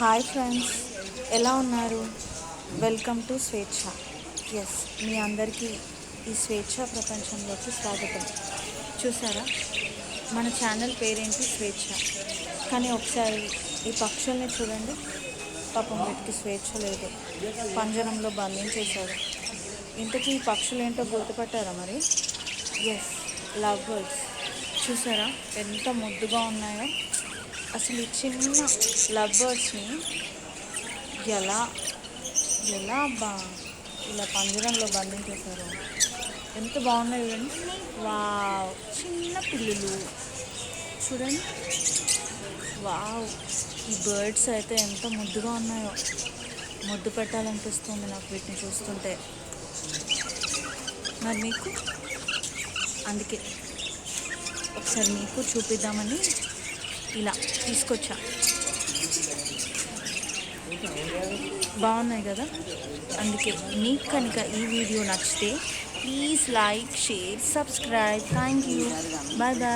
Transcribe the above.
Hi friends, ఎలా ఉన్నారు? Welcome to స్వేచ్ఛ. ఎస్, మీ అందరికీ ఈ స్వేచ్ఛ ప్రపంచంలోకి స్వాగతం. చూసారా, మన ఛానల్ పేరేంటి? స్వేచ్ఛ. కానీ ఒకసారి ఈ పక్షుల్ని చూడండి. పాపం వీటికి స్వేచ్ఛ లేదు, పంజరంలో బంధించేశారు. ఇంతకీ ఈ పక్షులు ఏంటో గుర్తుపట్టారా మరి? Yes, love birds. చూసారా ఎంత ముద్దుగా ఉన్నాయో. అసలు ఈ చిన్న లవ్ బర్డ్స్ని ఎలా ఎలా ఇలా పంజరంలో బంధించేశారు. ఎంత బాగున్నాయి చూడండి. వావ్, చిన్న పిల్లులు చూడండి. వావ్, ఈ బర్డ్స్ అయితే ఎంత ముద్దుగా ఉన్నాయో. ముద్దు పెట్టాలనిపిస్తుంది నాకు వీటిని చూస్తుంటే. మరి మీకు? అందుకే ఒకసారి మీకు చూపిద్దామని ఇలా తీసుకొచ్చా. బాగున్నాయి కదా. అందుకే మీకు కనుక ఈ వీడియో నచ్చితే please like, share, subscribe. Thank you. Bye bye.